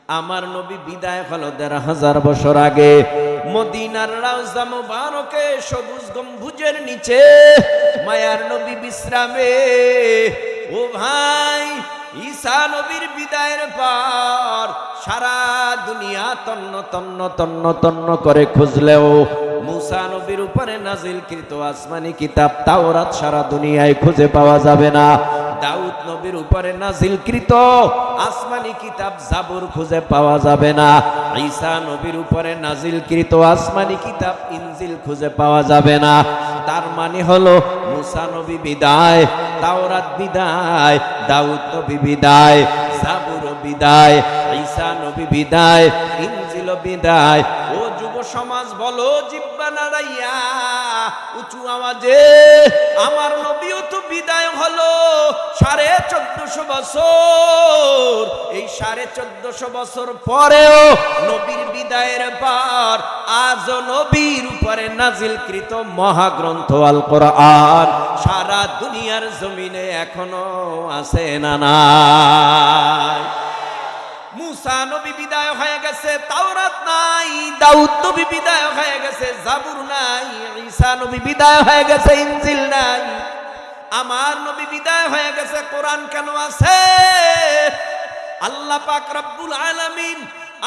আমার নবী বিদায় হলো ১৫০০ বছর আগে। মদিনার রাউজা মুবারকে সবুজ গম্বুজের নিচে মায়ার নবী বিশ্রামে। ও ভাই, ঈসা নবীর বিদায়ের পর সারা দুনিয়া তন্ন তন্ন তন্ন তন্ন করে খুঁজলেও মুসা নবীর উপরে নাজিলকৃত আসমানি কিতাব তাওরাত সারা দুনিয়ায় খুঁজে পাওয়া যাবে না। দাউদ নবীর উপরে নাজিলকৃত আসমানি কিতাব জাবুর খুঁজে পাওয়া যাবে না। ঈসা নবীর উপরে নাজিলকৃত আসমানি কিতাব ইনজিল খুঁজে পাওয়া যাবে না। তার মানে হলো মুসা নবী বিদায়, তাওরাত বিদায়, দাউদ নবী বিদায়, জাবুর বিদায়, ঈসা নবী বিদায়, ইনজিল বিদায়। ও যুব সমাজ বলো জিহ্বা নাড়াইয়া উঁচু আওয়াজে, আমার নবীও তো বিদায় হলো ১৪৫০ বছর। এই ১৪৫০ বছর পরেও নবীর বিদায়ের পর আজও নবীর উপরে নাজিলকৃত মহাগ্রন্থ আল কোরআন সারা দুনিয়ার জমিনে এখনো আছে না নাই? মুসা নবী বিদায় হয়ে গেছে, তাওরাত নাই। দাউদ নবী বিদায় হয়ে গেছে, জাবুর নাই। ঈসা নবী বিদায় হয়ে গেছে, ইনজিল নাই। আমার নবী বিদায় হয়ে গেছে, কোরআন কেন আছে? আল্লাহ পাক রব্বুল আলামিন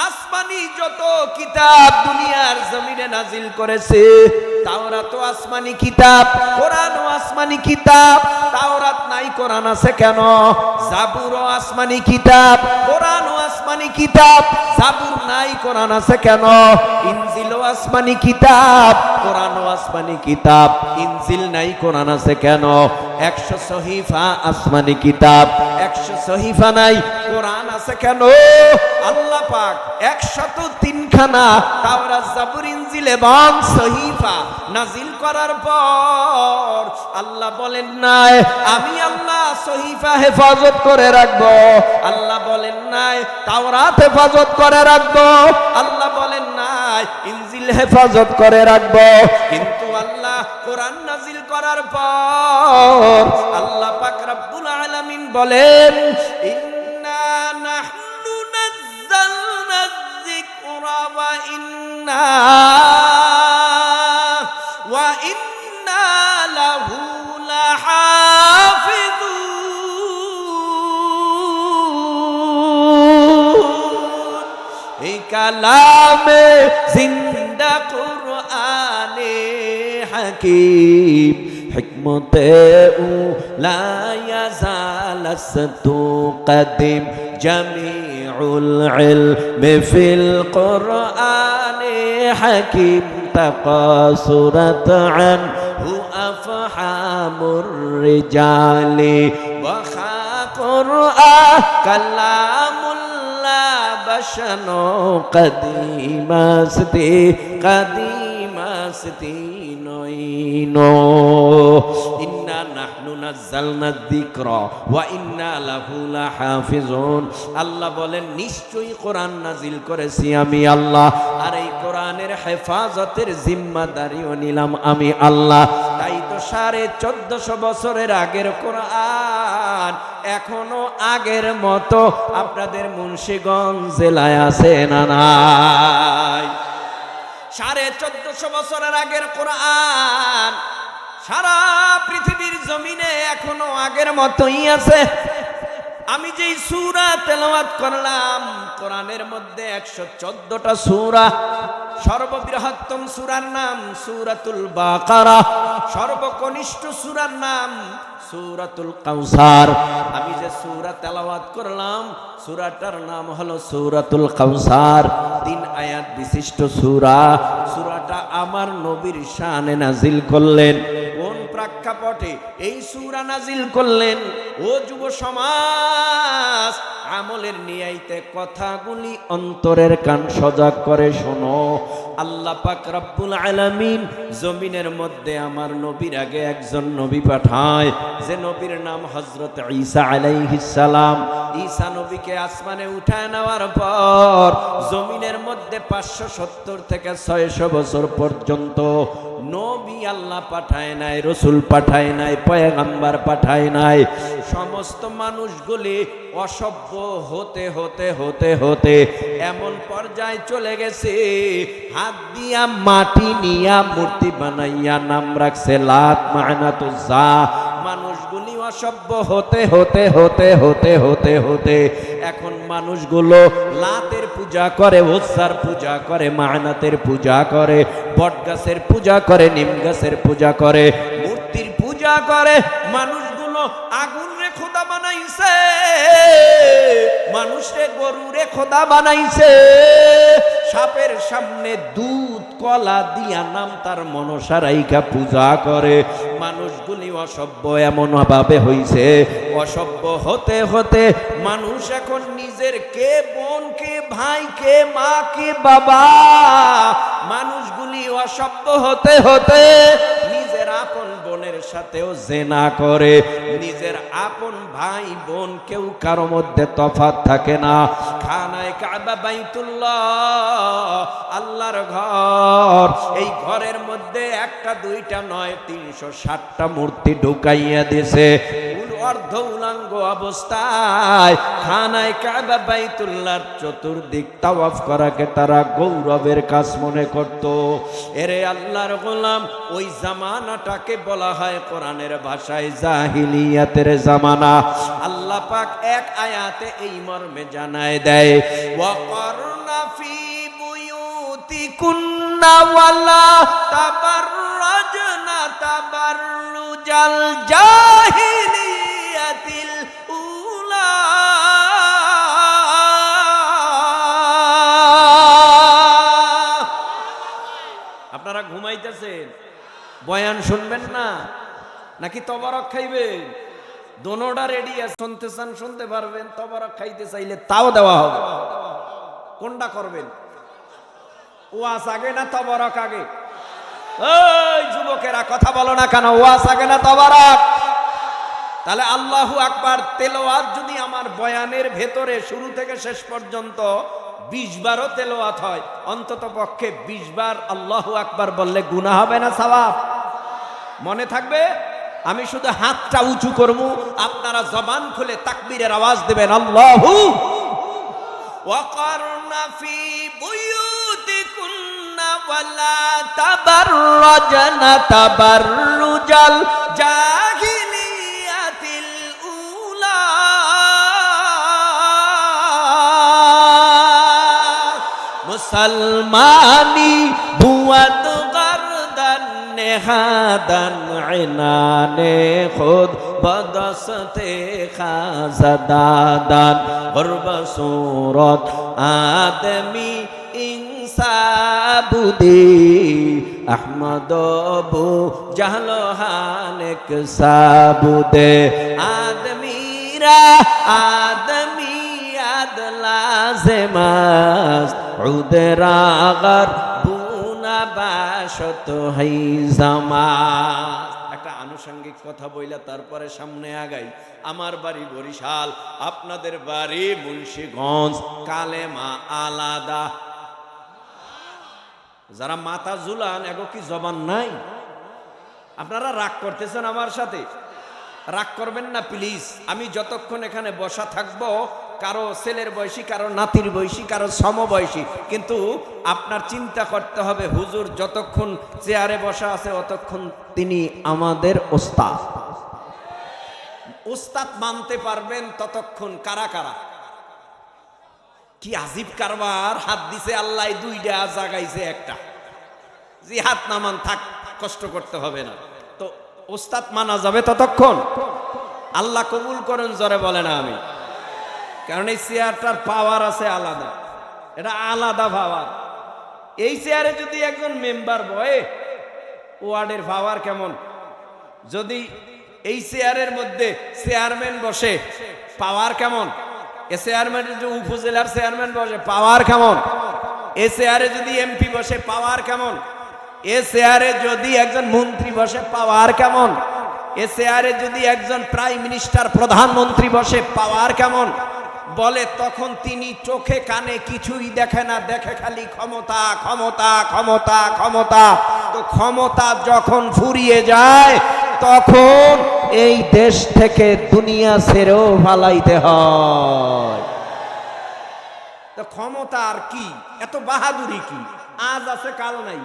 আসমানি যত কিতাব দুনিয়ার জমিনে নাজিল করেছে, তাওরাত আসমানি কিতাব, কোরআন আসমানি কিতাব। তাওরাত নাই, কোরআন আছে কেন? জাবুর আসমানি কিতাব, কোরআন আসমানি কিতাব। জাবুর নাই, কোরআন আছে কেন? ইনজিল আসমানি কিতাব, কোরআন আসমানি কিতাব। ইনজিল নাই, কোরআন আছে কেন? ১০০ সহিফা আসমানি কিতাব, ১০০ সহিফা নাই, কোরআন আছে কেন? আল্লাহ পাক ১০৩ খানা তাওরাত, জাবুর, ইনজিল এবং সহিফা নাজিল করার পর আল্লাহ বলেন নাই আমি আল্লাহ সহিফা হেফাজত করে রাখবো। আল্লাহ বলেন নাই তাওরাত হেফাজত করে রাখবো। আল্লাহ বলেন নাই ইনজিল হেফাজত করে রাখবো। কিন্তু আল্লাহ কোরআন নাজিল করার পর আল্লাহ পাক রব্বুল আলামিন বলেন, ইন্না নাহনু নাযালনা যিকরা ওয়া ইন্না লাহু লাহাফিজুন। এই কালামে জিন্দা কুরআনে হাকীম হিকমতে উ লা ইয়াজালাসতু কদিম জামিউল ইলমি ফিল কুরআনে হাকীম তাকাসুরাত আনহু আফহামুর রিজালি ওয়া কুরআন কালামুল্লাহ বাশানো কদিমাসতি কদিমাসতি নইনো। ইন্না নাহনু নাযালনা যিকরা ওয়া ইন্না লাহু লাহাফিজুন। আল্লাহ বলেন নিশ্চয়ই কোরআন নাজিল করেছি আমি আল্লাহ, আর এই কোরআনের হেফাজতের জিম্মাদারিও নিলাম আমি আল্লাহ। তাই তো ১৪৫০ বছরের আগের কোরআন এখনো আগের মতো আপনাদের মুন্সিগঞ্জ জেলায় আছে না নাই? ১৪৫০ বছরের আগের কোরআন সারা পৃথিবীর জমিনে এখনো আগের মতোই আছে। আমি যেই সূরা তেলাওয়াত করলাম, কোরআনের মধ্যে ১১৪টা সূরা। সর্ববৃহত্তম সূরার নাম সূরাতুল বাকারা, সর্বকনিষ্ঠ সূরার নাম সূরাতুল কাউসার। আমি যে সূরা তেলাওয়াত করলাম সূরাটার নাম হলো সূরাতুল কাউসার। ৩ আয়াত বিশিষ্ট সূরা। সূরাটা আমার নবীর শানে নাজিল করলেন। কোন প্রেক্ষাপটে এই সূরা নাজিল করলেন? ও যুব সমাজ, আমলের নিয়াইতে কথাগুলি অন্তরের কান সজাগ করে শোনো। আল্লাহ পাক রব্বুল আলামিন জমিনের মধ্যে আমার নবীর আগে একজন নবী পাঠায়, যে নবীর নাম হযরত ঈসা আলাইহিস সালাম। ঈসা নবীকে আসমানে উঠায় নেওয়ার পর জমিনের মধ্যে ৫৭০ থেকে ৬০০ বছর পর্যন্ত নবী আল্লাহ পাঠায় নাই, রসুল পাঠায় নাই, পয়গম্বর পাঠায় নাই। সমস্ত মানুষগুলি অসভ্য হতে হতে হতে হতে এমন পর্যায়ে চলে গেছে, হাত দিয়া মাটি নিয়া মূর্তি বানাইয়া নাম রাখছে লাত মানাত উজ্জা। মানুষগুলি অসভ্য হতে হতে হতে হতে হতে হতে এখন মানুষগুলো লাতের পূজা করে, উজ্জার পূজা করে, মানাতের পূজা করে, বট গাছের পূজা করে, নিম গাছের পূজা করে, মূর্তির পূজা করে। মানুষগুলো আগুন রে খোদা বানাইছে, মানুষরে গরু রে খোদা বানাইছে, সাপের সামনে দুধ কলা দিয়া নাম তার মনসা রাইখা পূজা করে। মানুষগুলি অসভ্য এমন ভাবে হইছে, অসভ্য হতে হতে মানুষ এখন নিজের কে বোন, কে ভাই, কে মা, কে বাবা, মানুষগুলি অসভ্য হতে হতে নিজের আপন বোনের সাথেও জেনা করে, নিজের আপন ভাই বোন কেউ কারো মধ্যে তফাৎ থাকে না। খানায়ে কাবা বাইতুল্লাহ আল্লাহর ঘর, এই ঘরের মধ্যে একটা দুইটা নয় 360টা মূর্তি ঢুকাইয়া দিয়েছে। অর্ধ উলঙ্গ অবস্থায় খানায়ে কাবা বাইতুল্লাহর চতুর্দিক তাওয়াফ করাকে তারা গৌরবের কাজ মনে করত। এরে আল্লাহর গোলাম, ওই জামানাটাকে বলা হয় কোরআনের ভাষায় জাহিলিয়াতের জামানা। আল্লাহ পাক এক আয়াতে এই মর্মে জানায় দেয়, ওয়াকারনা ফি বুয়ুতিকুন্না ওয়ালা তাবাররাজনা তাবাররুজাল জাহিলিয়াতিল উলা। আপনারা ঘুমাইতেছেন, বয়ান শুনবেন না নাকি তবারক খাইবেন? দোনোটা রেডি আছে, শুনতে চান শুনতে পারবেন, তবারক খাইতে চাইলে তাও দেওয়া হবে। কোনটা করবেন? ওয়াজ আগে না তবারক আগে? এই যুবকেরা কথা বলো না কেন? ওয়াজ আগে না তবারক? তাহলে আল্লাহু আকবার তেলাওয়াত যদি আমার বয়ানের ভেতরে শুরু থেকে শেষ পর্যন্ত 20 বারও তেলাওয়াত হয়, অন্তত পক্ষে 20 বার আল্লাহু আকবার বললে গুনাহ হবে না সওয়াব? মনে থাকবে? আমি শুধু হাতটা উঁচু করব, আপনারা জবান খুলে তাকবীরের আওয়াজ দিবেন, আল্লাহু ওয়াকারনা ফি বুয়ুতিকুন্না ওয়ালা তাবাররাজনা তাবাররুজাল জাহিলিয়াতিল উলা। মুসলমানি বুয়াত গরদান নেহাদান ইনানে খুদ বদসতে খাজাদাদান গরব সুরত আদমি ইনসাবুদি আহমদ বু জাহলো হানেক সাবুদে আদমিরা আদমি লাজেমাস উদরাগর বুনা বাশত হাই জামাস। একটা আনুষঙ্গিক কথা বইলা তারপরে সামনে আগাই। আমার বাড়ি বরিশাল, আপনাদের বাড়ি মুন্সিগঞ্জ, কালেমা আলাদা। যারা মাথা ঝুলান এগো কি জবান নাই? আপনারা রাগ করতেছেন আমার সাথে? রাগ করবেন না প্লিজ। আমি যতক্ষণ এখানে বসা থাকবো, কারো ছেলের বয়সী, কারো নাতির বয়সী, কারো সমবয়সী, কিন্তু আপনার চিন্তা করতে হবে হুজুর যতক্ষণ চেয়ারে বসা আছে ততক্ষণ তিনি আমাদের ওস্তাদ। ওস্তাদ মানতে পারবেন ততক্ষণ কারা কারা? কি আজীব কারবার! হাত দিছে আল্লাহ দুইটা, জাগাইছে একটা। যে হাত নামান থাক, কষ্ট করতে হবে না। তো ওস্তাদ মানা যাবে ততক্ষণ? আল্লাহ কবুল করেন, জোরে বলে না আমি। কারণ এই চেয়ারটার পাওয়ার আছে আলাদা, এটা আলাদা পাওয়ার। এই চেয়ারে যদি একজন মেম্বার বয়ে, ওয়ার্ডের পাওয়ার কেমন? যদি এই চেয়ারের মধ্যে চেয়ারম্যান বসে, পাওয়ার কেমন? এ চেয়ারম্যানের যে উপজেলার চেয়ারম্যান বসে, পাওয়ার কেমন? এ চেয়ারে যদি এমপি বসে, পাওয়ার কেমন? এ চেয়ারে যদি একজন মন্ত্রী বসে, পাওয়ার কেমন? এ চেয়ারে যদি একজন প্রাইম মিনিস্টার, প্রধানমন্ত্রী বসে, পাওয়ার কেমন? বলে তখন তিনি চোখে কানে কিছুই দেখে না, দেখে খালি ক্ষমতা ক্ষমতা ক্ষমতা ক্ষমতা। তো ক্ষমতা যখন ফুরিয়ে যায় তখন এই দেশ থেকে দুনিয়া ছেড়েও পালাইতে হয়। তো ক্ষমতা আর কি, এত বাহাদুরি কি? আজ আছে কাল নাই।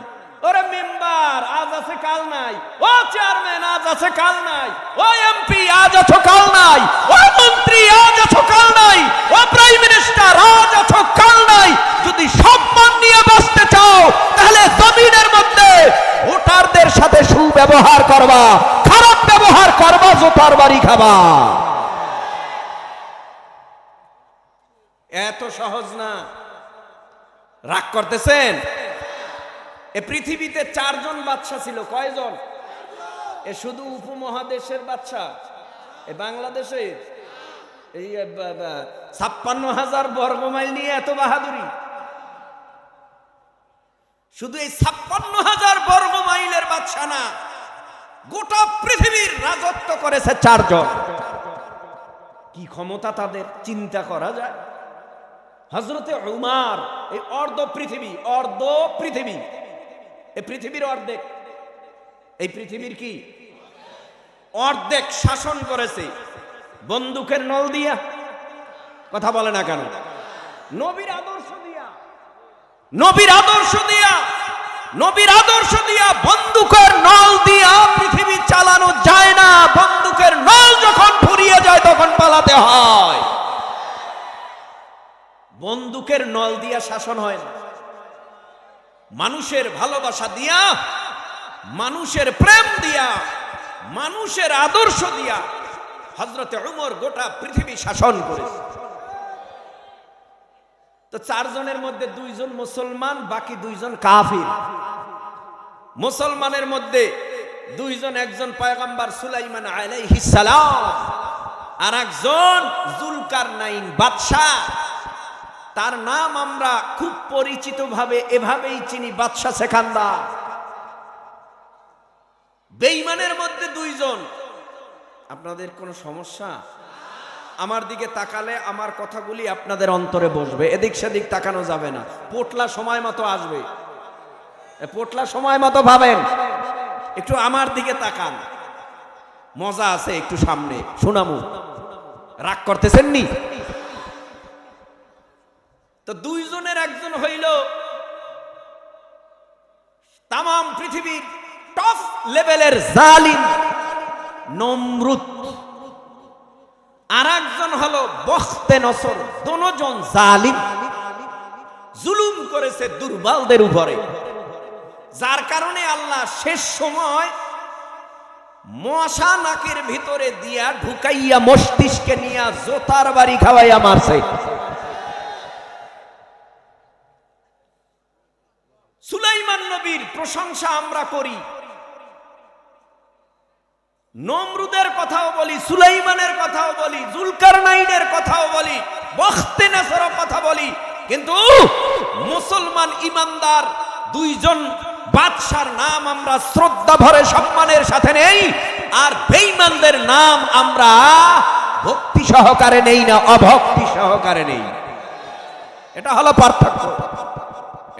ওরে মেম্বার আজ আছে কাল নাই, ও চেয়ারম্যান আজ আছে কাল নাই, ও এমপি আজ আছো কাল নাই, ও মন্ত্রী আজ আছো কাল নাই, ও প্রাইম মিনিস্টার আজ আছো কাল নাই। যদি সম্মান নিয়ে বাঁচতে চাও তাহলে জমিনের মধ্যে ভোটারদের সাথে সুব্যবহার করবা, খারাপ ব্যবহার করবা জোতার বাড়ি খাবা। এত সহজ না। রাগ করতেছেন? এ পৃথিবীতে 4 জন বাদশা ছিল। কয়জন? এ শুধু উপমহাদেশের বাদশা, এ বাংলাদেশের এই 56,000 বর্গমাইল নিয়ে এত বাহাদুরি। শুধু এই 56,000 বর্গমাইলের বাদশা না, গোটা পৃথিবীর রাজত্ব করেছে 4 জন। কি ক্ষমতা তাদের, চিন্তা করা যায়। হযরতে উমর এই অর্ধ পৃথিবী এই পৃথিবীর অর্ধেক, এই পৃথিবীর কি অর্ধেক শাসন করেছে বন্দুকের নল দিয়া। কথা বলে না কেন? নবীর আদর্শ দিয়া, নবীর আদর্শ দিয়া, নবীর আদর্শ দিয়া বন্দুকের নল দিয়া পৃথিবী চালানো যায় না। বন্দুকের নল যখন ফুরিয়ে যায় তখন পালাতে হয়। বন্দুকের নল দিয়া শাসন হয় না। মানুষের ভালোবাসা দিয়া, মানুষের প্রেম দিয়া, মানুষের আদর্শ দিয়া হযরতে উমর গোটা পৃথিবী শাসন করেছে। তো 4 জনের মধ্যে 2 জন মুসলমান, বাকি 2 জন কাফির। মুসলমানের মধ্যে 2 জন, একজন পয়গম্বর সুলাইমান আলাইহিস সালাম, আর একজন জুলকারনাইন বাদশা। তার নাম আমরা খুব পরিচিত ভাবে এভাবেই চিনি, বাদশা সেকান্দার। বেঈমানের মধ্যে 2 জন। আপনাদের কোনো সমস্যা? আমার দিকে তাকালে আমার কথাগুলি আপনাদের অন্তরে বসবে, এদিক সেদিক তাকানো যাবে না। পোটলা সময় মতো আসবে, পোটলা সময় মতো ভাবেন। একটু আমার দিকে তাকান, মজা আছে একটু সামনে শোনামু। রাগ করতেছেন নি? তো 2 জনের একজন হইল তামাম পৃথিবীর টপ লেভেলের জালিম নমরুদ, আর একজন হলো বখতে নসর। দুজন জালিম, জুলুম করেছে দুর্বলদের উপরে, যার কারণে আল্লাহ শেষ সময় মশা নাকের ভিতরে দিয়া ঢুকাইয়া মস্তিষ্কে নিয়া জোতার বাড়ি খাওয়াইয়া মারছে। সুলাইমান নবীর প্রশংসা আমরা করি, নমরুদের কথাও বলি, সুলাইমানের কথাও বলি, জুলকারনাইনের কথাও বলি, বখতে নসরের কথা বলি, কিন্তু মুসলমান ইমানদার 2 জন বাদশার নাম আমরা শ্রদ্ধা ভরে সম্মানের সাথে নেই, আর বেঈমানদের নাম আমরা ভক্তি সহকারে নেই না, অভক্তি সহকারে নেই। এটা হলো পার্থক্য,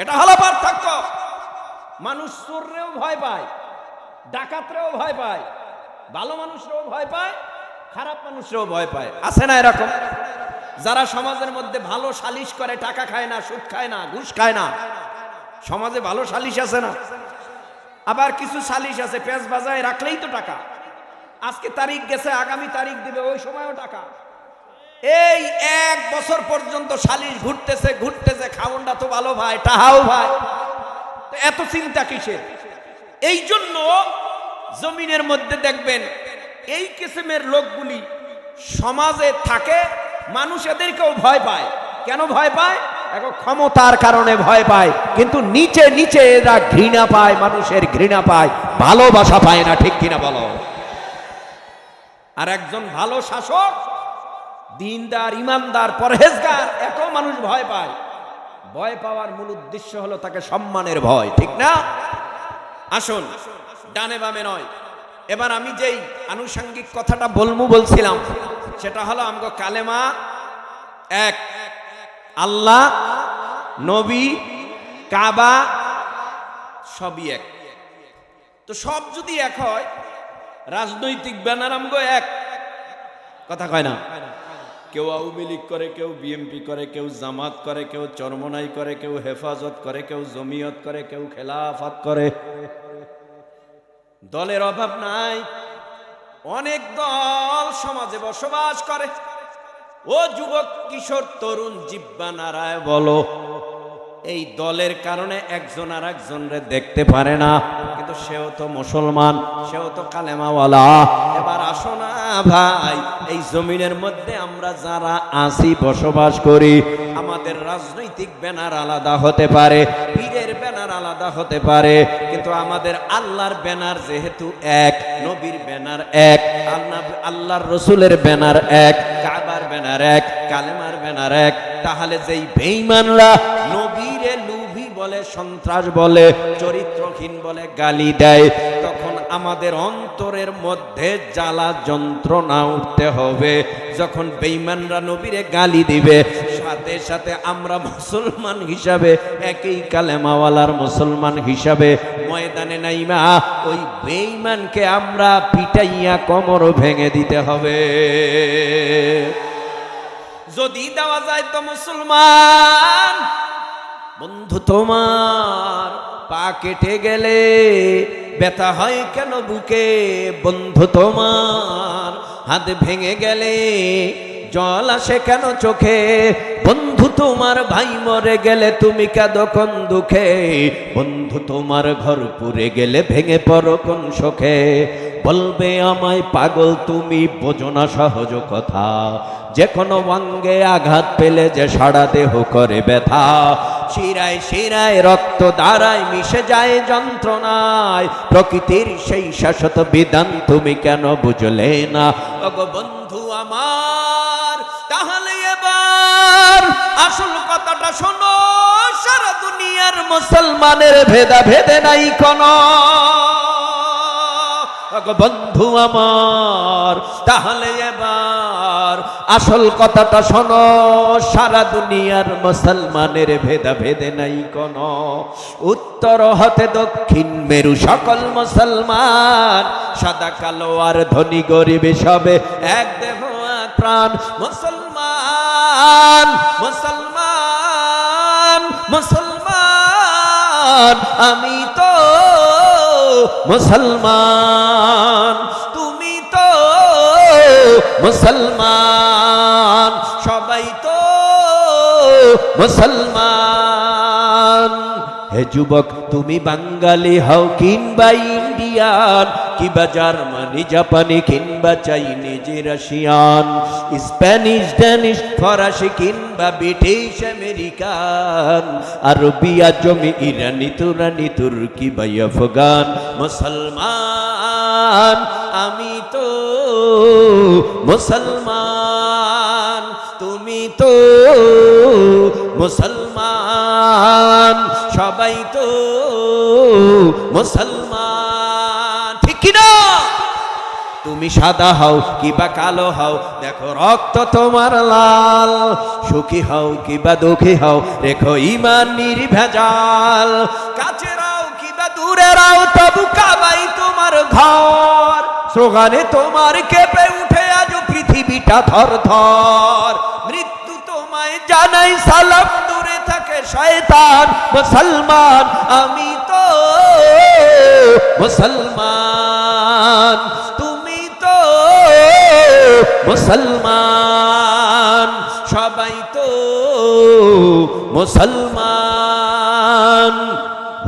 এটা হলো পার্থক্য। মানুষ চোররেও ভয় পায়, ডাকাতরেও ভয় পায়, ভালো মানুষরাও ভয় পায়, খারাপ মানুষরাও ভয় পায়। আছে না এরকম? যারা সমাজের মধ্যে ভালো সালিশ করে, টাকা খায় না, সুদ খায় না, ঘুষ খায় না, সমাজে ভালো সালিশ আছে না? আবার কিছু সালিশ আছে পেঁচ বাজায় রাখলেই তো টাকা, আজকে তারিখ গেছে আগামী তারিখ দিবে, ওই সময়ও টাকা। এই 1 বছর পর্যন্ত সালিশ ঘুরতেছে ঘুরতেছে, খাওনটা তো ভালো ভাই, টাহাও ভাই, তো এত চিন্তা কিসের? এই জন্য জমিনের মধ্যে দেখবেন এই কিসিমের লোকগুলি সমাজে থাকে, মানুষ এদেরকেও ভয় পায়। কেন ভয় পায়? এখন ক্ষমতার কারণে ভয় পায়, কিন্তু নিচে নিচে এরা ঘৃণা পায়, মানুষের ঘৃণা পায়, ভালোবাসা পায় না। ঠিক কিনা বলো? আর একজন ভালো শাসক, দিনদার, ইমানদার, পরহেজগার, এত মানুষ ভয় পায়। ভয় পাওয়ার মূল উদ্দেশ্য হলো তাকে সম্মানের ভয়। ঠিক না? আসুন ডানে বামে নয়, এবার আমি যেই আনুষঙ্গিক কথাটা বলছিলাম সেটা হলো আমগো কালেমা এক। আল্লাহ, নবী, কাবা সবই এক। তো সব যদি এক হয়, রাজনৈতিক ব্যানার আমগো এক, কথা কয় না? কেউ আওয়ামী লীগ করে, কেউ বিএমপি করে, কেউ জামাত করে, কেউ চরমনাই করে, কেউ হেফাজত করে, কেউ জমিয়ত করে, কেউ খেলাফত করে। দলের অভাব নাই, অনেক দল সমাজে বসবাস করে। ও যুবক, কিশোর, তরুণ, জিব্বা নাড়ায় বলো, এই দলের কারণে একজন আর একজনরে দেখতে পারে না, কিন্তু সেও তো মুসলমান, সেও তো কালেমাওয়ালা। এবার আসো না ভাই, এই জমিনের মধ্যে আমরা যারা আছি, বসবাস করি, আমাদের রাজনৈতিক ব্যানার আলাদা হতে পারে, পীরের ব্যানার আলাদা হতে পারে, কিন্তু আমাদের আল্লাহর ব্যানার যেহেতু এক, নবীর ব্যানার এক, আল্লাহর রসুলের ব্যানার এক, কাবার ব্যানার এক, কালেমার ব্যানার এক। তাহলে যেই বেঈমানরা নবীরে লুভি বলে, সন্ত্রাস বলে, চরিত্রহীন বলে গালি দেয়, তখন আমাদের অন্তরের মধ্যে জ্বালা যন্ত্রণা উঠতে হবে। যখন বেঈমানরা নবীরে গালি দিবে, সাথে সাথে আমরা মুসলমান হিসাবে, একই কালেমাওয়ালার মুসলমান হিসাবে ময়দানে নাইমা ওই বেঈমানকে আমরা পিটাইয়া কোমর ভেঙে দিতে হবে। যদি দেওয়া যায় তো মুসলমান। বন্ধু, তোমার পা কেটে গেলে ব্যথা হয় কেন বুকে? বন্ধু, তোমার হাত ভেঙে গেলে জল আসে কেন চোখে? বন্ধু, তোমার ভাই মরে গেলে তুমি কাঁদো কোন দুঃখে? বন্ধু, তোমার ঘর পুড়ে গেলে ভেঙে পড়ো কোন শোকে? বলবে আমায় পাগল, তুমি বোঝো না সহজ কথা, যে কোনো অঙ্গে আঘাত পেলে যে সারা দেহ করে ব্যথা, শিরায় শিরায় রক্ত দ্বারায় মিশে যায় যন্ত্রণায়, প্রকৃতির সেই শাশ্বত বিধান তুমি কেন বুঝলে না? ওগো বন্ধু আমার, তাহলে এবার আসল কথাটা শোনো, সারা দুনিয়ার মুসলমানের ভেদা ভেদে নাই কোনো। বন্ধু আমার, তাহলে এবার আসল কথাটা শোনো, সারা দুনিয়ার মুসলমানের ভেদা ভেদে নাই কোনো। উত্তর হতে দক্ষিণ মেরু সকল মুসলমান, সাদা কালো আর ধনী গরিব সবে এক দেহ এক প্রাণ। মুসলমান মুসলমান মুসলমান, আমি তো মুসলমান, তুমি তো মুসলমান, সবাই তো মুসলমান। হে যুবক, তুমি বাঙালি হও কিংবা ইন্ডিয়ান, কিংবা জার্মানি, জাপানি, কিংবা চাইনিজ, রাশিয়ান, স্প্যানিশ, ড্যানিশ, ফরাসি, কিংবা ব্রিটিশ, আমেরিকান, আরবি, আজমি, ইরানি, তুরানি, তুর্কি বা আফগান, মুসলমান, আমি তো মুসলমান, তুমি তো মুসলমান, সবাই তো মুসলমান, ঠিক কিনা? তুমি সাদা হও কিবা কালো হও, দেখো রক্ত তোমার লাল, সুখী হও কিবা দুঃখী হও, রেখো ঈমান নির্ভেজাল, কাছে রাও কিবা দূরে রাও, তবু কাবাই তোমার ঘর, স্লোগানে তোমার কেঁপে উঠে আজ পৃথিবীটা থর থর। মৃত্যু তোমায় জানাই সালাম, দূরে থাকে শয়তান। মুসলমান, আমি তো মুসলমান, তুমি তো মুসলমান, সবাই তো মুসলমান।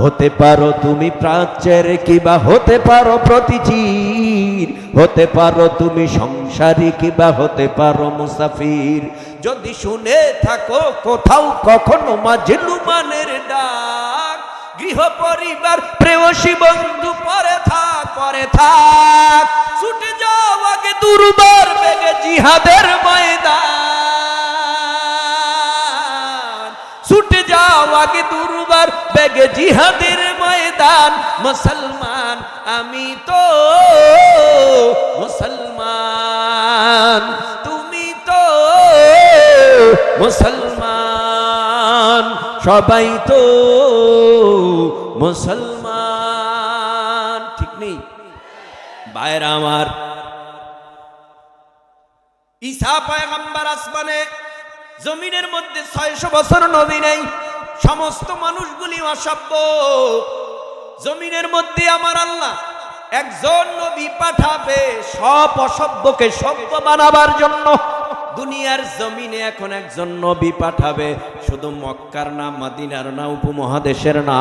হতে পারো তুমি প্রাচ্যের কিবা হতে পারো প্রতিচির, হতে পারো তুমি সংসারী কিবা হতে পারো মুসাফির। যদি শুনে থাকো কোথাও কখনো মাজলুমানের ডাক, গৃহ পরিবার প্রেয়সী বন্ধু পরে থাক, পরে থাক, ছুটে যাও আগে দুর্বার বেগে জিহাদের ময়দান, ছুটে যাও আগে দুর্বার বেগে জিহাদের ময়দান। মুসলমান, আমি তো মুসলমান, তুমি তো মুসলমান, সবাই তো মুসলমান, ঠিক নেই ভাইরা আমার? ঈসা পয়গম্বর আসমানে, জমিনের মধ্যে 600 বছর নবী নেই, সমস্ত মানুষগুলি অসভ্য। জমিনের মধ্যে আমার আল্লাহ একজন নবী পাঠাবে সব অসভ্যকে সভ্য বানাবার জন্য। দুনিয়ার জমিনে এখন একজন নবী পাঠাবে, শুধু মক্কার না, মদিনার না, উপমহাদেশের না,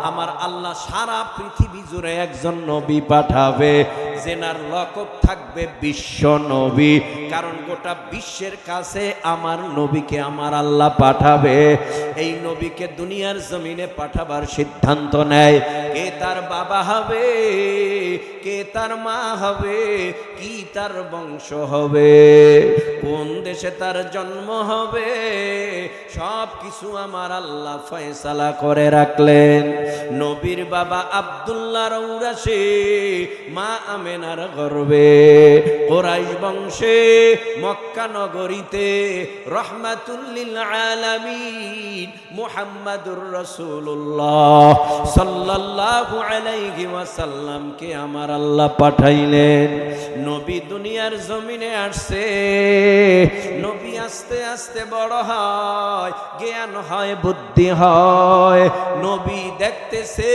আমার আল্লাহ সারা পৃথিবী জুড়ে একজন নবী পাঠাবে, যেনার লকব থাকবে বিশ্ব নবী। কারণ গোটা বিশ্বের কাছে আমার নবীকে আমার আল্লাহ পাঠাবে। এই নবীকে দুনিয়ার জমিনে পাঠাবার সিদ্ধান্ত নেয়। কে তার বাবা হবে, কে তার মা হবে, কি তার বংশ হবে, কোন দেশে তার জন্ম হবে, সব কিছু আমার আল্লাহ ফয়সালা করে রাখলেন। নবীর বাবা আব্দুল্লাহর ঔরাসে, মা আমেনার গর্ভে, কুরাইশ বংশে, মক্কা নগরীতে রহমাতুল লিল আলামিন মুহাম্মাদুর রাসূলুল্লাহ সাল্লাল্লাহু আলাইহি ওয়াসাল্লামকে আমার আল্লাহ পাঠাইলেন। নবী দুনিয়ার জমিনে আসছে। নবী আস্তে আস্তে বড় হয়, জ্ঞান হয়, বুদ্ধি হয়। নবী দেখতেছে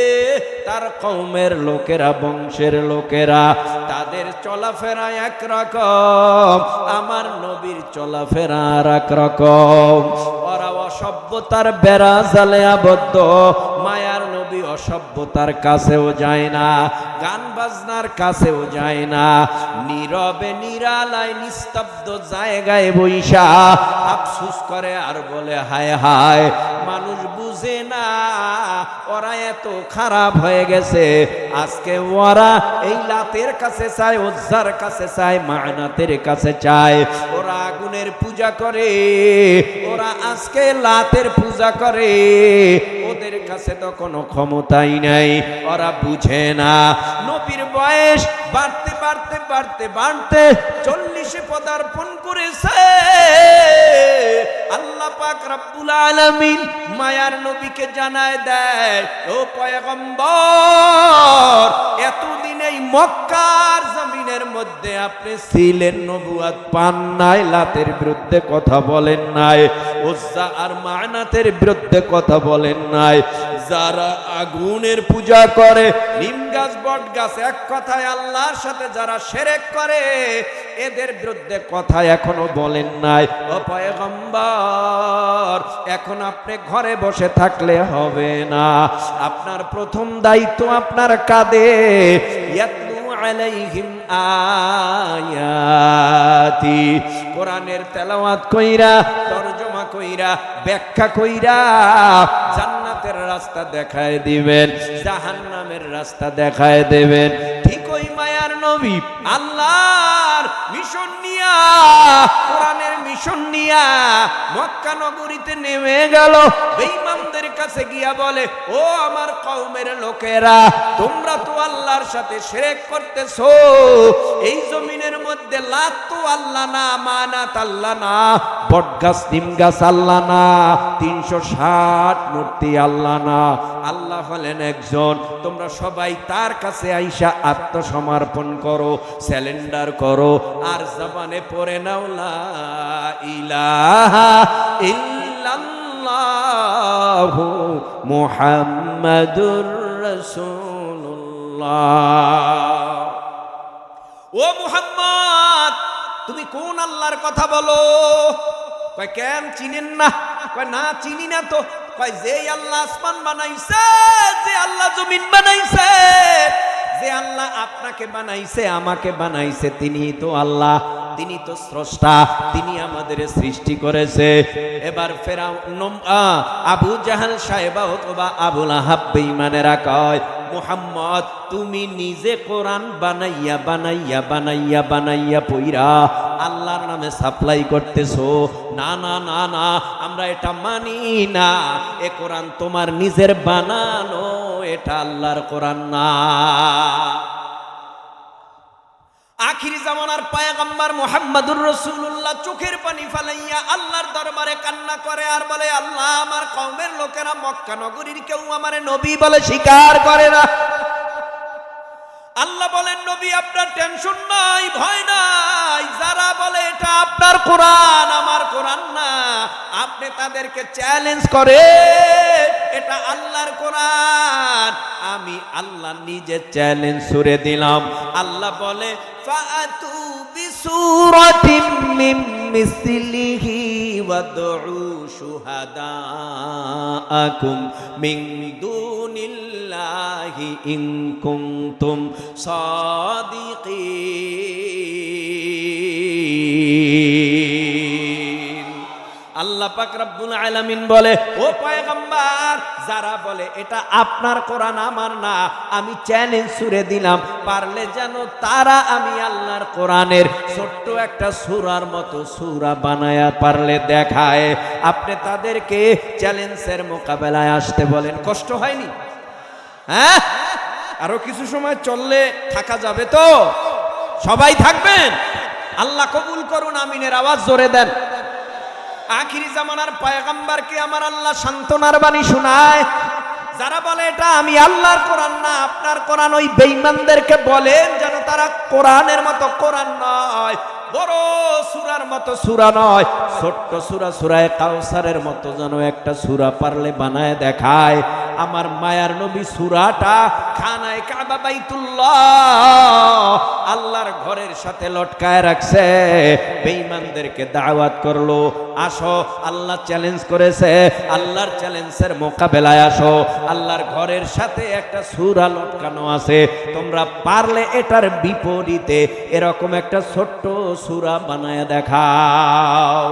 তার কওমের লোকেরা, বংশের লোকেরা, তাদের চলাফেরা একরকম, আমার নবীর চলাফেরা আর একরকম। ওরা অসভ্যতার বেড়া জালে আবদ্ধ। মায়ার নবী অসভ্যতার কাছেও যায় না, গান বাজনার কাছেও যায় না, নীরবে নিরালায় নিস্তব্ধ জায়গায় বৈশা আফসুস করে আর বলে হায় হায়, মানুষ বুঝে না ওরা এত খারাপ হয়ে গেছে। আজকে ওরা এই লাতের কাছে চায়, উজ্জার কাছে চায়, মানাতের কাছে চায়। ওরা আগুনের পূজা করে, ওরা আজকে লাতের পূজা করে। ওদের কাছে তো কোনো ক্ষমতাই নাই, ওরা বুঝে না। নবীর বয়স বাড়তে বাড়তে বাড়তে বাড়তে 40-এ পদার্পণ করেছে। আল্লাহ পাক রব্বুল আলামিন মায়ার নবীকে জানায় দেয়, ও পয়গম্বর, এতদিন এই মক্কার জমিনের মধ্যে আপনি ছিলেন, নবুয়ত পান নাই, লাতের বিরুদ্ধে কথা বলেন নাই, উজ্জা আর মানাতের বিরুদ্ধে কথা বলেন নাই। যারা আগুনের পূজা করে, নিম গাছ, বট গাছ, এক কথায় আল্লাহর সাথে যারা শিরক করে, এদের বিরুদ্ধে কথা এখনো বলেন নাই। ও পয়গম্বর, এখন আপনি ঘরে বসে থাকলে হবে না। আপনার প্রথম দায়িত্ব আপনার কাঁধে। ইয়াতলু আলাইহিম আয়াতি, কোরআনের তেলাওয়াত কইরা, তরজমা কইরা, ব্যাখ্যা কইরা জান্নাতের রাস্তা দেখায় দিবেন, জাহান্নামের রাস্তা দেখায় দেবেন। ঠিক ওই মায়ার নবী আল্লাহর মিশন নিয়া, কোরআনের মিশন নিয়া মক্কা নগরীতে নেমে গেল। বেঈমানদের কাছে গিয়া বলে, ও আমার কওমের লোকেরা, তোমরা তো আল্লাহর সাথে শিরক করতেছো। এই জমিনের মধ্যে লাত তো আল্লাহ না, মানাত আল্লাহ না, বটগাছ নিম গাছ আল্লাহ না, 360 মূর্তি আল্লাহ না, আল্লাহ হলেন একজন। তোমরা সবাই তার কাছে আইসা আত্মসমর্পণ করো, স্যালেন্ডার করো, আর জবানে পড়ে নাও লা ইলাহা ইল্লাল্লাহু মুহাম্মাদুর রাসূলুল্লাহ। ও মুহাম্মদ, তুমি কোন আল্লাহর কথা বলো? কয় কেন চিনেন না? কয় না চিনি না তো। কয় যে আল্লাহ আসমান বানাইছে, যে আল্লাহ জমিন বানাইছে, যে আল্লাহ আপনাকে বানাইছে, আমাকে বানাইছে, তিনি তো আল্লাহ, তিনি তো স্রষ্টা, তিনি আমাদের সৃষ্টি করেছে। এবার ফেরাউন, আবু জাহাল সাহেবা অথবা আবুল আহাব বেঈমানেরা কয়, মুহাম্মদ তুমি নিজে কোরআন বানাইয়া বানাইয়া বানাইয়া বানাইয়া পইরা আল্লাহর নামে সাপ্লাই করতেছো। না না না না, আমরা এটা মানি না। এ কোরআন তোমার নিজের বানানো, এটা আল্লাহর কোরআন না। আখিরি জামানার পয়গম্বর মুহাম্মদুর রাসূলুল্লাহ চোখের পানি ফালাইয়া আল্লাহর দরবারে কান্না করে আর বলে, আল্লাহ, আমার কওমের লোকেরা মক্কা নগরীর কেউ আমারে নবী বলে স্বীকার করে না। আল্লাহ বলেন, নবী আপনার টেনশন নাই, ভয় নাই, যারা বলে এটা আপনার কোরআন আমার কোরআন না, আপনি তাদেরকে চ্যালেঞ্জ করে এটা আল্লাহর কোরআন, আমি আল্লাহ নিজে চ্যালেঞ্জ ছুড়ে দিলাম। আল্লাহ বলে, ফাআতু বিসূরাতিম মিন মিসলিহি ওয়াদউ শুহাদাআকুম মিন দুনিল্লাহি ইন কুনতুম সাদিকিন। আল্লাহ পাক রব্বুল আলামিন বলে, ও পয়গম্বর, যারা বলে এটা আপনার কোরআন আমার না, আমি চ্যালেঞ্জ ছুড়ে দিলাম, পারলে যেন তারা আমি আল্লাহর কোরআনের ছোট্ট একটা সূরার মতো সূরা বানায়া পারলে দেখায়, আপনি তাদেরকে চ্যালেঞ্জের মোকাবেলায় আসতে বলেন। কষ্ট হয়নি? হ্যাঁ, আরো কিছু সময় চললে থাকা যাবে তো? সবাই থাকবেন? আল্লাহ কবুল করুন, আমিনের আওয়াজ জোরে দেন। আখিরি জামানার পয়গম্বরকে আমার আল্লাহ সান্ত্বনার বাণী শোনায়, যারা বলে এটা আমি আল্লাহর কোরআন না আপনার কোরআন, ওই বেঈমানদেরকে বলেন যেন তারা কোরআনের মতো কোরআন নয়, বড় সূরার মতো সূরা নয়, ছোট্ট সূরা, সূরায়ে কাউসারের মতো যেন একটা সূরা পারলে বানায় দেখায়। আমার মায়ার নবী সূরাটা খানায়ে কাবা বাইতুল্লাহ আল্লাহর ঘরের সাথে লটকায় রাখছে, বেঈমানদেরকে দাওয়াত করলো, আসো, আল্লাহ চ্যালেঞ্জ করেছে, আল্লাহর চ্যালেঞ্জের মোকাবেলায় আসো, আল্লাহর ঘরের সাথে একটা সূরা লটকানো আছে, তোমরা পারলে এটার বিপরীতে এরকম একটা ছোট্ট সূরা বানায় দেখাও।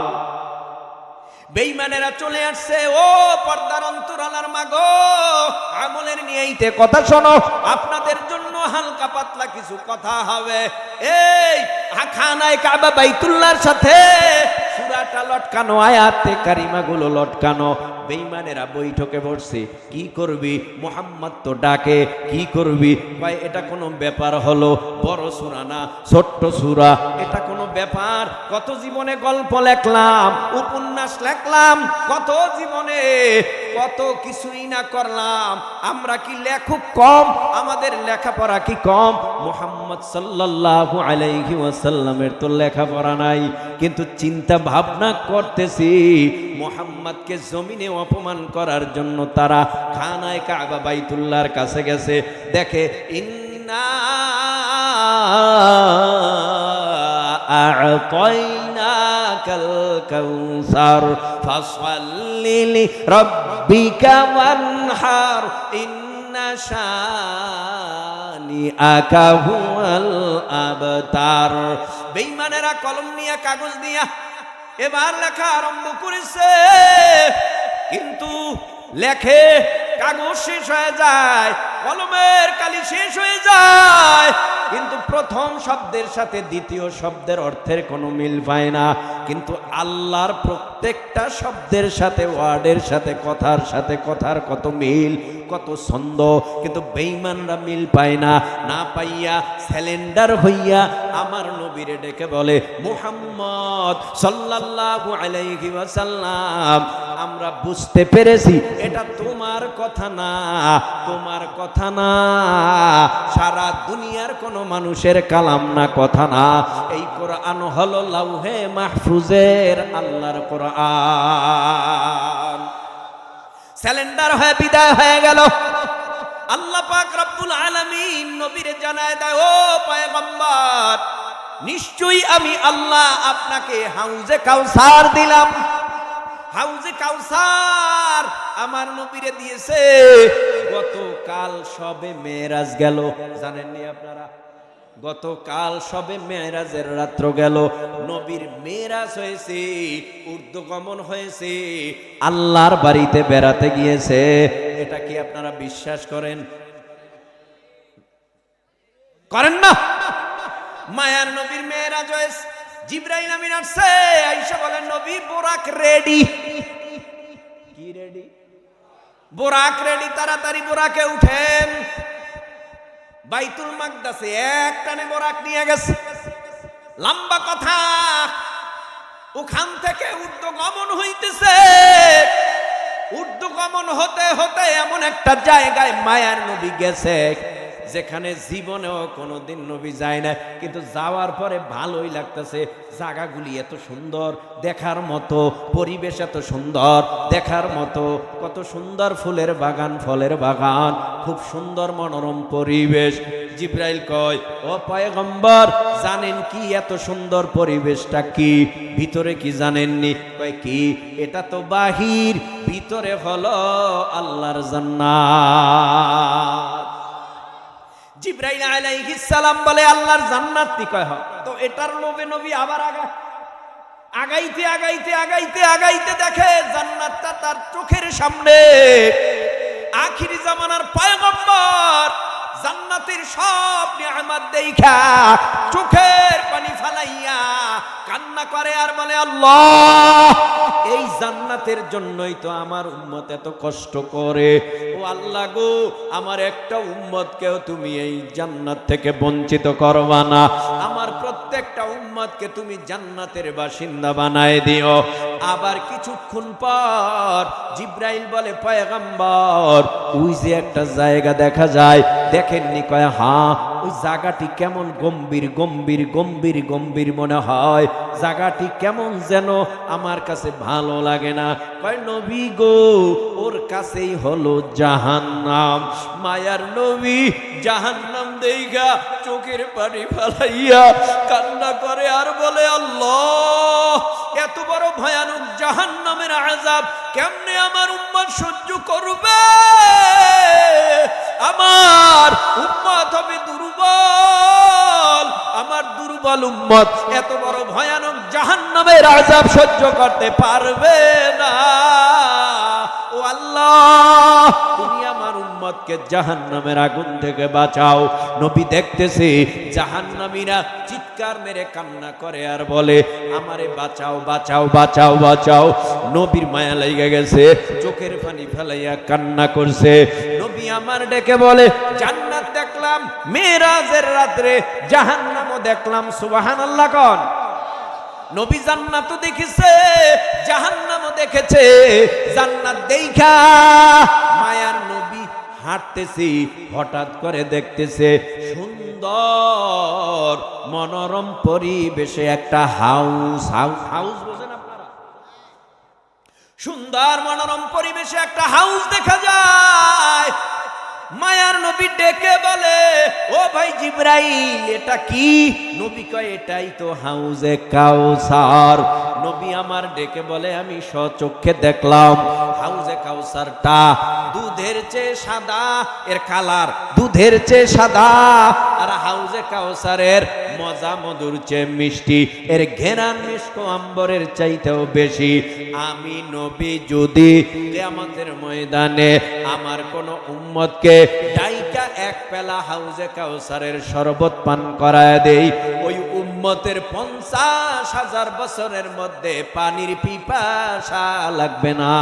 বেঈমানেরা চলে আসছে, ও পর্দার অন্তরালার মাগো, আমলের নিয়েইতে কথা শোনো, আপনাদের জন্য হালকা পাতলা কিছু কথা হবে। এই খানায়ে কাবা বাইতুল্লাহর সাথে সূরাটা লটকানো, আয়াতে কারিমাগুলো লটকানো। বেঈমানেরা বৈঠকে বসছে, কি করবি, মুহাম্মদ তো ডাকে, কি করবি? ভাই, এটা কোনো ব্যাপার হলো? বড় সূরা না, ছোট্ট সূরা, এটা কোনো ব্যাপার? কত জীবনে গল্প লেখলাম, উপন্যাস লেখলাম, কত জীবনে কত কিছুই না করলাম, আমরা কি লেখক কম? আমাদের লেখাপড়া কি কম? মুহাম্মদ সাল্লাল্লাহু আলাইহি ওয়াসাল্লামের তো লেখাপড়া নাই, কিন্তু চিন্তা ভাবনা করতেছি মুহাম্মদকে জমিনে অপমান করার জন্য তারা খানায়ে কাবা বাইতুল্লাহর কাছে গেছে। দেখে, ইন্না আ'তাইনাকাল কাউসার ফাসাল্লি লিরাব্বিকা ওয়ানহার ইন্না শানিআকা হুয়াল আবতার। বেঈমানেরা কলম নিয়ে কাগজ নিয়ে এবার লেখা আরম্ভ করেছে, কিন্তু লেখে, কাগজ শেষ হয়ে যায়, কলমের কালি শেষ হয়ে যায়, কিন্তু প্রথম শব্দের সাথে দ্বিতীয় শব্দের অর্থের কোনো মিল পায় না। কিন্তু আল্লাহর প্রত্যেকটা শব্দের সাথে, ওয়ার্ডের সাথে, কথার সাথে কথার কত মিল, কত ছন্দ, কিন্তু বেঈমানরা মিল পায় না। না পাইয়া স্যালেন্ডার হইয়া আমার নবীরে ডেকে বলে, মুহাম্মদ সাল্লাল্লাহু আলাইহি ওয়াসাল্লাম, আমরা বুঝতে পেরেছি এটা তোমার কথা না, তোমার কথা না, সারা দুনিয়ার কোনো মানুষের কালাম না, কথা না, এই কোরআন হলো লাউহে মাহফুজের আল্লাহর কোরআন। স্যালেন্ডার হয়ে বিদায় হয়ে গেল। আল্লাহ পাক রব্বুল আলামিন নবীরে জানায় দেয়, ও পয়গম্বর, নিশ্চয়ই আমি আল্লাহ আপনাকে হাউজে কাউসার দিলাম। হাউজে কাউসার আমার নবীরে দিয়েছে। গতকাল সবে মেরাজ গেল, জানেননি আপনারা? গতকাল সবে মেরাজের রাত্র গেল, নবীর মেরাজ হয়েছে, ঊর্ধ্বগমন হয়েছে, আল্লাহর বাড়িতে বেড়াতে গিয়েছে। এটা কি আপনারা বিশ্বাস করেন? করেন না? মায়ার নবীর মেরাজ হয়েছে, জিবরাইল আমিন আসছে, আয়েশা বলেন, নবী বোরাক রেডি। কি রেডি? বোরাক রেডি, তাড়াতাড়ি বোরাকে উঠেন। বাইতুল মাকদাসে এক টানে বোরাক নিয়ে গেছে। লম্বা কথা। ওখান থেকে ঊর্ধ্বগমন হইতেছে। ঊর্ধ্বগমন হতে হতে এমন একটা জায়গায় মায়ার নবী গেছে যেখানে জীবনেও কোনোদিন নবী যায় না, কিন্তু যাওয়ার পরে ভালোই লাগতেছে। জায়গাগুলি এত সুন্দর দেখার মতো, পরিবেশ এত সুন্দর দেখার মতো, কত সুন্দর ফুলের বাগান, ফলের বাগান, খুব সুন্দর মনোরম পরিবেশ। জিব্রাইল কয়, ও পয়গম্বর, জানেন কি এত সুন্দর পরিবেশটা কি? ভিতরে কি জানেননি? কয় কি? এটা তো বাহির, ভিতরে হলো আল্লাহর জান্নাত। জিব্রাইল আলাইহিস সালাম বলে, আল্লাহর জান্নাত তি কয়? তো এটার লোভে নবী আবার আগাইতে আগাইতে আগাইতে আগাইতে দেখে জান্নাতটা তার চোখের সামনে। আখিরি জামানার পয়গম্বর জান্নাতের সব নিয়ামত দেখা চোখের পানি ফালাইয়া কান্না করে আর বলে, আল্লাহ, এই জান্নাতের জন্যই তো আমার উম্মত এত কষ্ট করে। ও আল্লাহ গো, আমার একটা উম্মতকেও তুমি এই জান্নাত থেকে বঞ্চিত করবা না। আমার প্রত্যেকটা উম্মতকে তুমি জান্নাতের বাসিন্দা বানায় দিও। আবার কিছুক্ষণ পর জিব্রাইল বলে, পয়গম্বর, ওই যে একটা জায়গা দেখা যায়, দেখেননি? কয়, হ্যাঁ। ওই জায়গাটি কেমন গম্ভীর গম্ভীর গম্ভীর গম্ভীর মনে হয়, জায়গাটি কেমন যেন আমার কাছে ভালো লাগে না। কয়, নবী গো, ওর কাছেই হলো জাহান্নাম। মায়ার নবী জাহান্নাম দেইগা চোখের পানি ফালাইয়া কান্না করে আর বলে, আল্লাহ, এত বড় ভয়ানক জাহান্নামের আযাব কেমনে আমার উম্মত সহ্য করবে? আমার উম্মত হবে দুর্বল, আমার দুর্বল উম্মত এত বড় ভয়ানক জাহান্নামের আযাব সহ্য করতে পারবে না। ও আল্লাহ, তুমি আমার উম্মতকে জাহান্নামের আগুন থেকে বাঁচাও। নবী দেখতেছে জাহান্নামীরা চিৎকার মেরে কান্না করে আর বলে, আমারে বাঁচাও বাঁচাও বাঁচাও বাঁচাও। নবীর মায়া লেগে গেছে, চোখের পানি ফেলাইয়া কান্না করছে। নবী আমার ডেকে বলে, জান্নাত দেখলাম মেরাজের রাত্রে, জাহান্নামও দেখলাম। সুবহানাল্লাহ কোন? নবী জান্নাতও দেখেছে, জাহান্নামও দেখেছে। জান্নাত দেখা মায়ার নবী হাঁটতেছি, হঠাৎ করে দেখতেছে সুন্দর মনোরম পরিবেশে একটা হাউস। হাউস বোঝেন আপনারা? সুন্দর মনোরম পরিবেশে একটা হাউস দেখা যায়। মায়ার নবী ডেকে বলে, ও ভাই জিব্রাইল, এটা কি? নবী কয়, এটাই তো হাউজে কাউসার। নবী আমার ডেকে বলে, আমি স্বচক্ষে দেখলাম হাউজে কাউসারটা দুধের চেয়ে সাদা, এর কালার দুধের চেয়ে সাদা। আর হাউজে কাউসারের মজা মধুর চেয়ে মিষ্টি, এর ঘেরান মিষ্ক আম্বরের চাইতেও বেশি। আমি নবী যদি কিয়ামতের ময়দানে আমার কোন উম্মতকে ডাইকা এক পেলা হাউজে কাউসারের শরবত পান করায় দেই, ওই উম্মতের 50,000 বছরের মধ্যে পানির পিপাসা লাগবে না।